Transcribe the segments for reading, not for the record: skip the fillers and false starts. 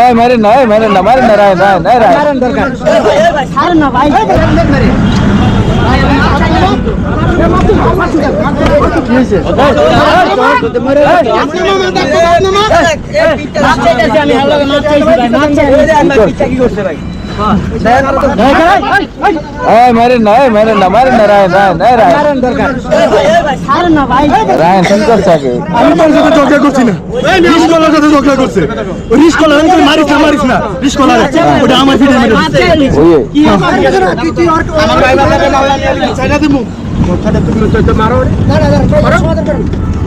মারেন না দরকার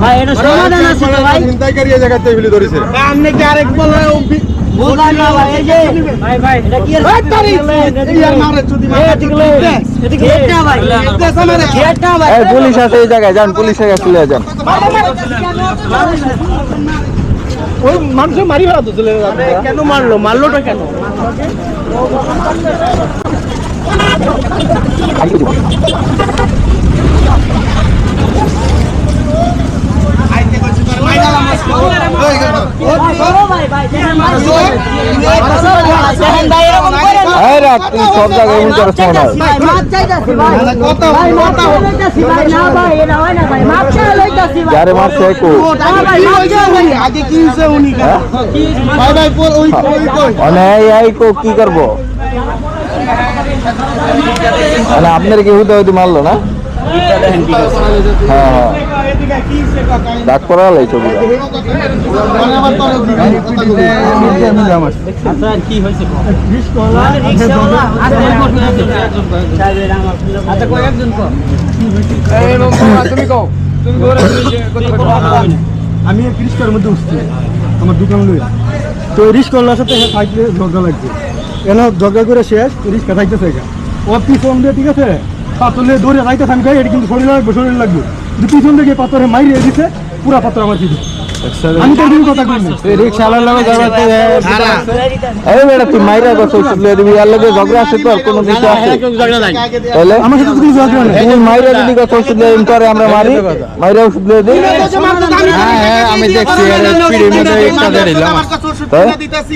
ভাই পুলিশ আছে এই জায়গায় যান, পুলিশের কাছে চলে যান। ওই মানুষের মারি ফেলা তো চলে কেন মারলোটা কেন? সব জায়গায় যারে মারছে কি করবো আপনার কি হুদি মারলো না? হ্যাঁ ডাক করা লাই ছবি আমি রিস্কার মধ্যে উঠছি আমার দোকান লইয়া, তো রিস্কার সাথে সাইকেলে ঝগড়া লাগছে, কেন ঝগড়া করে শেষ রিস্কা থাকতেছে ও পিছন দিয়ে, ঠিক আছে পাথর নিয়ে দৌড়ে যাইতেছে, আমি এটা কিন্তু শরীর লাগবে কিন্তু পিছন থেকে পাথরে মাইরে দিছে, পুরা পাথর আমার পিছনে। আমি তো এরকম কথা কইনি, রিকশাওয়ালার লগে তুই মাইরা কথা দিবি, আর লগে ঝগড়া আছে তো কোনো কিছু আছে তাহলে আমার সাথে কোনো ঝগড়া নেই। তুই মাইরা যদি কথা ওষুধ লই করে আমরা মারি, মাইরা ওষুধ লই দিই। হ্যাঁ আমি দেখছি পিড়ির মধ্যে একটা দিলাম,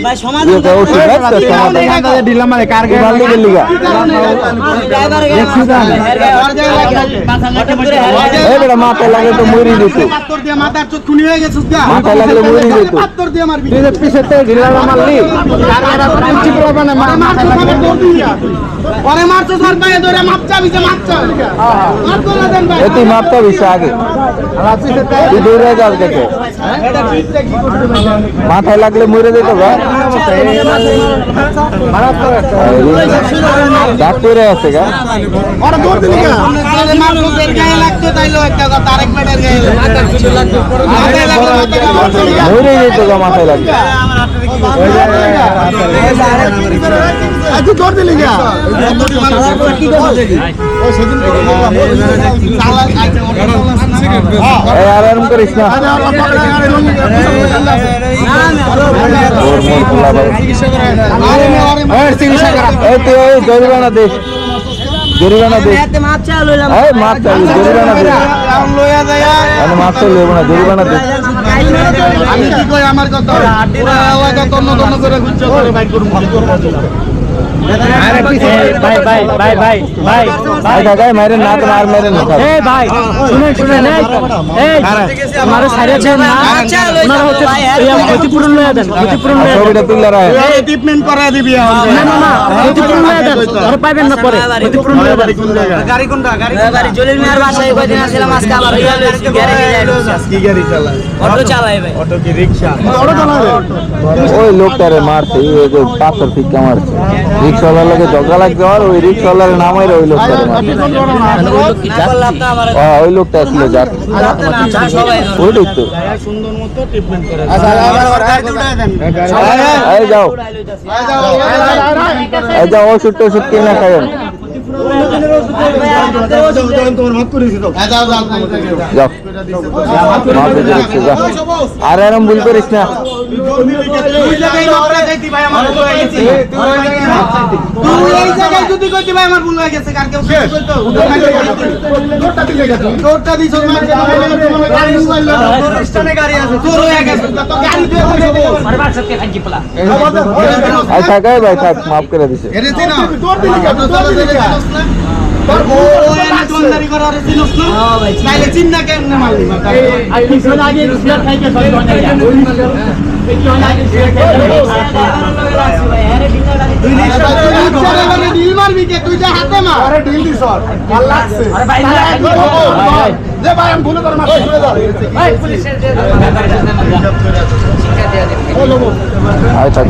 ভাই সমাজ ওষুধ না দিলাম মানে কার গায়ে বালি গেলি গা এই বড় মাথা লাগে তো মরি দিত, পাথর দিয়ে মাথার চোখ খুনি হয়ে গেছে, মাথা লাগলে মরি দিত, পাথর দিয়ে মারবি তুই পিছেতে ঢিলা মারলি কারগারা কুচি প্রবা না মাথা লাগলে দৌড়ি পরে মারছো ধর পায়ে ধরে মাপচা বিছে মাপচা মার তোলা দেন ভাই এতি মাপচা বিছে আগে আর পিছেতে তুই দৌড়ে যাস দেখে এটা পিছতে কি করতে মাথায় লাগলে মরে যেত গা মারাত তো ডাক্তারে আছে গা ওরে দৌড় দিলি গা আরে মারছো এর গায়ে লাগতো তাইলো একটা কথা আরেক মেডের গায়ে মাথার কিছু লাগতো মাথায় লাগলে মরে যেত গা মাথায় লাগলে আজ দৌড় দিলি গা কি করব ও সেদিন চালা এই আরাম করিস না জরিমানা দে, জরিমানা দে, মাপ চাল জরিমানা দে, মাপ চাল লইব না, জরিমানা দে। আমি কি কই আমার কথা এলাকা তন্ন তন্ন করে গুচ্ছ করে বাইর করব আরে পিছে ভাই ভাই ভাই ভাই ভাই ভাই দাদা মারেন না তো আর মারেন না এই ভাই শুনেন এই আমারে সাইরেছেন না আপনারা হচ্ছে এই ক্ষতিপূরণ লয়া দেন, ক্ষতিপূরণ লয়া ছবিটা তুললা রায় এই ট্রিটমেন্ট করা দিবি না না না ক্ষতিপূরণ লয়া দেন আর পাবেন না পরে ক্ষতিপূরণ লয়া দেন। কোন জায়গা গাড়ি কোনটা গাড়ি জলিল মিয়ার বাসায় কয়দিন আসলাম, আজকে আবার হইয়া লইছি গ্যারেজে যাই, কি গাড়ি চালায়? অটো চালায় ভাই, অটো কি রিকশা? অটো চালায় ওই লোকটারে মারছে, এই যে পাথর ফিক্কা মারছে, রিকশাওয়ালার লাগে ঝগড়া লাগছে, আর ওই রিকশাওয়ালার নামাই ওই লোকটারে মারছে, ওই লোকটা আসলে যাক ওইটাই তো সুন্দর মতো ট্রিটমেন্ট করে। এই যাও এই যাও ওষুধ টষুধ কিনে খাইয়েন। তোমার মাফ করে দিছি তো যাও মাফ করে দিচ্ছি, যা। আর এরম ভুল করিস না। আচ্ছা গায়ে ভাই থাক, মাফ করে দিছে। চিন্তা কেমনে মারলি ডিল মারবি কে তুই যা হাতে মার আরে ডিল দিছ ভাল লাগছে আরে ভাই দে ভাই আমি ভুল করে মারছি ভাই পুলিশের যে শিক্ষা দেয়া দে আচ্ছা